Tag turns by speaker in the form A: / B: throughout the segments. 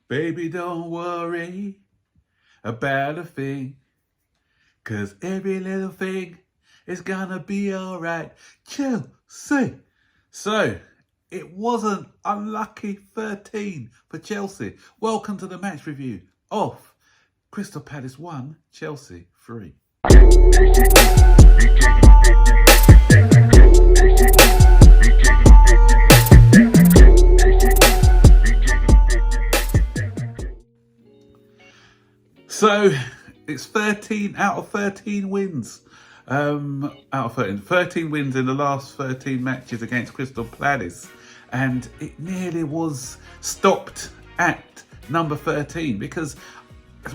A: Baby, don't worry about a thing, 'cause every little thing is gonna be alright. Chelsea. So, it was an unlucky 13 for Chelsea. Welcome to the match review of Crystal Palace 1, Chelsea 3. So it's 13 out of 13 wins. Out of 13 wins in the last 13 matches against Crystal Palace. And it nearly was stopped at number 13 because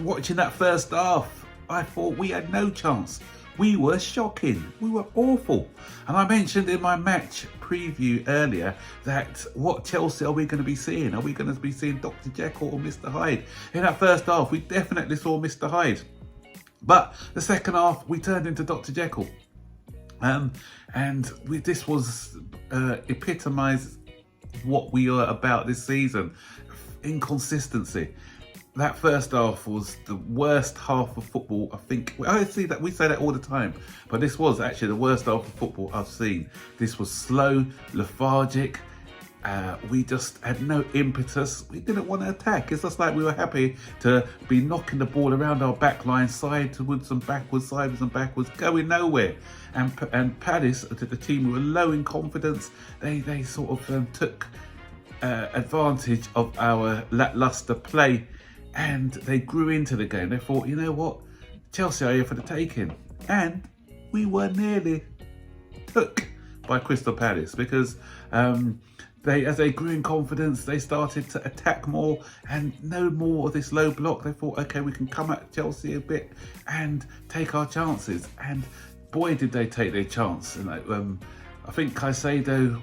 A: watching that first half, I thought we had no chance. We were shocking. We were awful. And I mentioned in my match preview earlier that what Chelsea are we going to be seeing? Are we going to be seeing Dr. Jekyll or Mr. Hyde? In that first half, we definitely saw Mr. Hyde. But the second half, we turned into Dr. Jekyll. This was epitomised what we are about this season. Inconsistency. That first half was the worst half of football, I think. I see that, we say that all the time, but this was actually the worst half of football I've seen. This was slow, lethargic. We just had no impetus. We didn't want to attack. It's just like we were happy to be knocking the ball around our back line, sideways and backwards, sideways and backwards, going nowhere. And Palace, the team who were low in confidence, they sort of took advantage of our lacklustre play. And they grew into the game. They thought, you know what, Chelsea are here for the taking. And we were nearly took by Crystal Palace because as they grew in confidence, they started to attack more and no more of this low block. They thought, okay, we can come at Chelsea a bit and take our chances. And boy, did they take their chance. And I think Caicedo,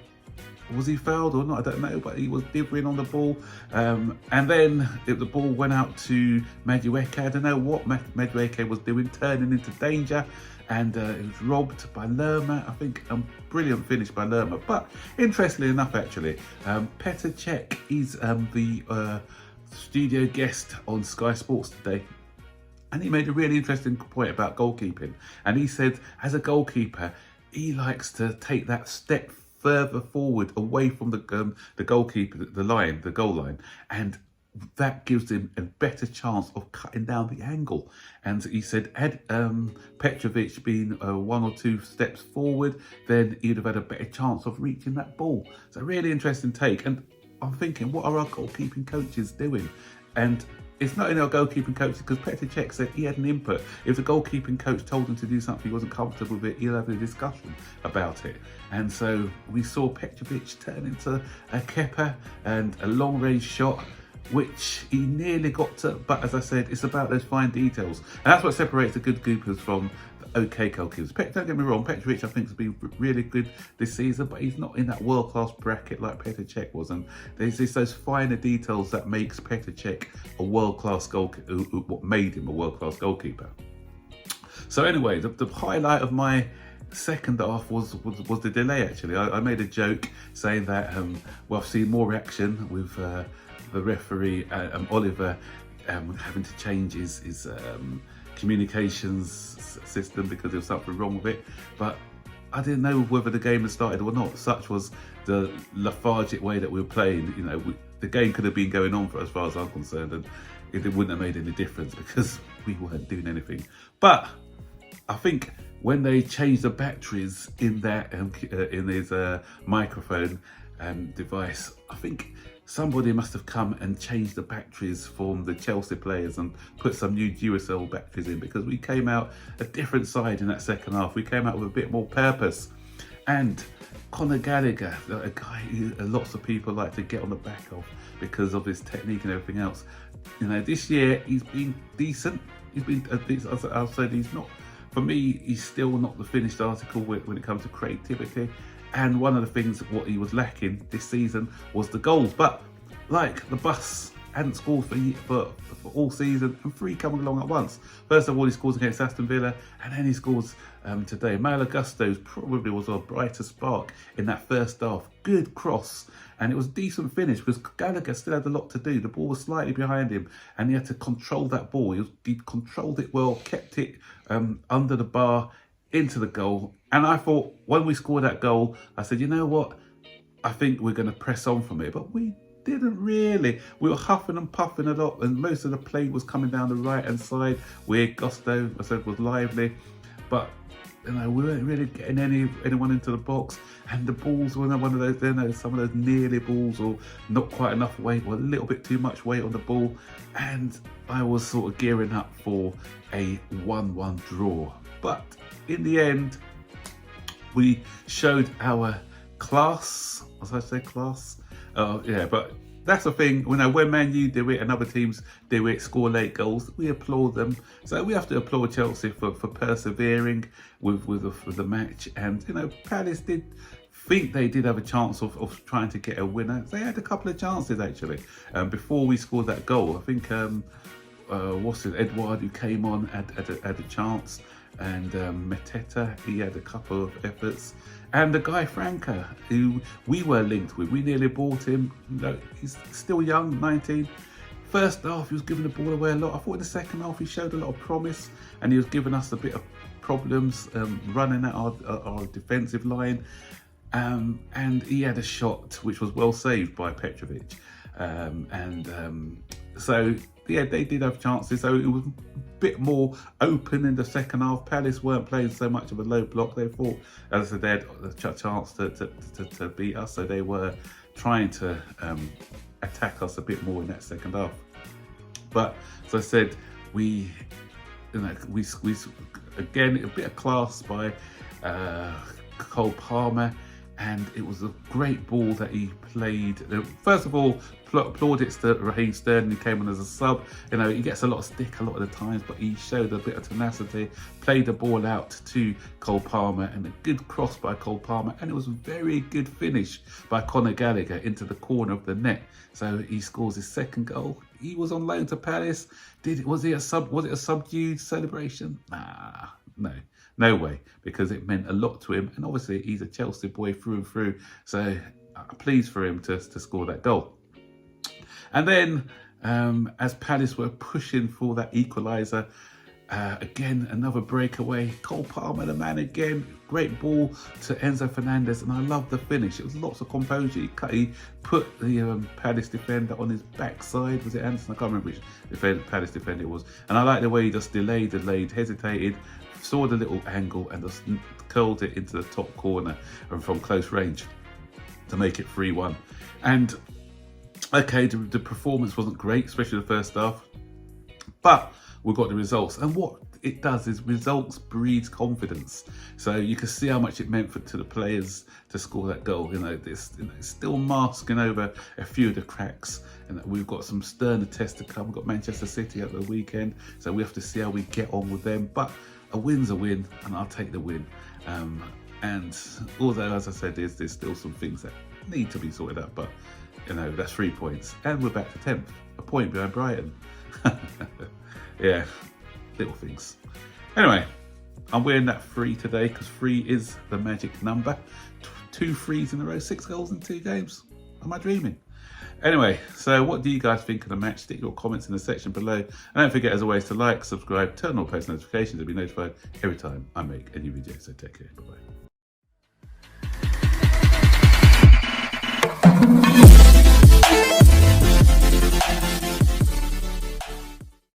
A: was he fouled or not? I don't know, but he was dithering on the ball. And then the ball went out to Madueke. I don't know what Madueke was doing, turning into danger. And it was robbed by Lerma. I think a brilliant finish by Lerma. But interestingly enough, actually, Petr Cech is the studio guest on Sky Sports today. And he made a really interesting point about goalkeeping. And he said, as a goalkeeper, he likes to take that step further forward away from the goalkeeper, the goal line, and that gives him a better chance of cutting down the angle. And he said, had Petrovic been 1 or 2 steps forward, then he'd have had a better chance of reaching that ball. It's a really interesting take. And I'm thinking, what are our goalkeeping coaches doing? And it's not in our goalkeeping coaches, because Petr Cech said he had an input. If the goalkeeping coach told him to do something he wasn't comfortable with it, he'll have a discussion about it. And so we saw Petrovic turn into a Kepa and a long range shot, which he nearly got to. But as I said, it's about those fine details. And that's what separates the good goalkeepers from the okay goalkeepers. Don't get me wrong, Petrovic I think has been really good this season, but he's not in that world-class bracket like Petr Cech was. And there's just those finer details that makes Petr Cech a world-class goalkeeper, what made him a world-class goalkeeper. So anyway, the highlight of my second half was the delay, actually. I made a joke saying that, well, I've seen more action with the referee, Oliver, having to change his communications system because there was something wrong with it. But I didn't know whether the game had started or not. Such was the lethargic way that we were playing. You know, the game could have been going on for as far as I'm concerned, and it wouldn't have made any difference because we weren't doing anything. But I think when they changed the batteries in that in his microphone device, I think somebody must have come and changed the batteries from the Chelsea players and put some new Duracell batteries in, because we came out a different side in that second half. We came out with a bit more purpose. And Conor Gallagher, a guy who lots of people like to get on the back of because of his technique and everything else. You know, this year he's been decent. He's been, I'll say he's not, for me, he's still not the finished article when it comes to creativity. And one of the things what he was lacking this season was the goals. But like the bus hadn't scored for all season, and 3 coming along at once. First of all, he scores against Aston Villa, and then he scores today. Mal Augusto's probably was a brighter spark in that first half. Good cross, and it was a decent finish because Gallagher still had a lot to do. The ball was slightly behind him, and he had to control that ball. He controlled it well, kept it under the bar, into the goal. And I thought, when we scored that goal, I said, you know what? I think we're going to press on from here. But we didn't really. We were huffing and puffing a lot, and most of the play was coming down the right-hand side where Gusto, I said, was lively. But we weren't really getting anyone into the box, and the balls were one of those, some of those nearly balls, or not quite enough weight, or a little bit too much weight on the ball. And I was sort of gearing up for a 1-1 draw. But in the end, we showed our class. As I say, class. Yeah, but that's the thing. When Man U do it and other teams do it, score late goals, we applaud them. So we have to applaud Chelsea for persevering with the match. And Palace did think they did have a chance of trying to get a winner. They had a couple of chances actually before we scored that goal. I think Edouard, who came on, had a chance, and Mateta, he had a couple of efforts, and the guy Franca, who we were linked with, we nearly bought him. He's still young, 19. First half, he was giving the ball away a lot. I thought in the second half, he showed a lot of promise, and he was giving us a bit of problems running at our defensive line. And he had a shot which was well saved by Petrovic. So yeah, they did have chances. So it was a bit more open in the second half. Palace weren't playing so much of a low block. They thought, as I said, they had a chance to beat us. So they were trying to attack us a bit more in that second half. But as I said, we again, a bit of class by Cole Palmer. And it was a great ball that he played. First of all, plaudits to Raheem Sterling, who came on as a sub. He gets a lot of stick a lot of the times, but he showed a bit of tenacity, played the ball out to Cole Palmer, and a good cross by Cole Palmer. And it was a very good finish by Conor Gallagher into the corner of the net. So he scores his second goal. He was on loan to Palace. Was it a subdued celebration? Nah, no. No way, because it meant a lot to him, and obviously he's a Chelsea boy through and through, so pleased for him to score that goal. And then, as Palace were pushing for that equaliser, again, another breakaway. Cole Palmer, the man again. Great ball to Enzo Fernandez, and I love the finish. It was lots of composure. He put the Palace defender on his backside. Was it Anderson? I can't remember which Palace defender it was. And I like the way he just delayed, hesitated, saw the little angle, and just curled it into the top corner and from close range to make it 3-1. And okay, the performance wasn't great, especially the first half, but we got the results. And what it does is results breeds confidence. So you can see how much it meant to the players to score that goal. It's still masking over a few of the cracks, and we've got some sterner tests to come. We've got Manchester City at the weekend, so we have to see how we get on with them. But a win's a win, and I'll take the win. And although, as I said, there's still some things that need to be sorted out, but that's 3 points, and we're back to 10th, a point behind Brighton. Yeah, little things. Anyway, I'm wearing that 3 today because 3 is the magic number. 2 3s in a row, 6 goals in 2 games. Am I dreaming? Anyway, so what do you guys think of the match? Stick your comments in the section below. And don't forget, as always, to like, subscribe, turn on post notifications to be notified every time I make a new video. So take care. Bye-bye.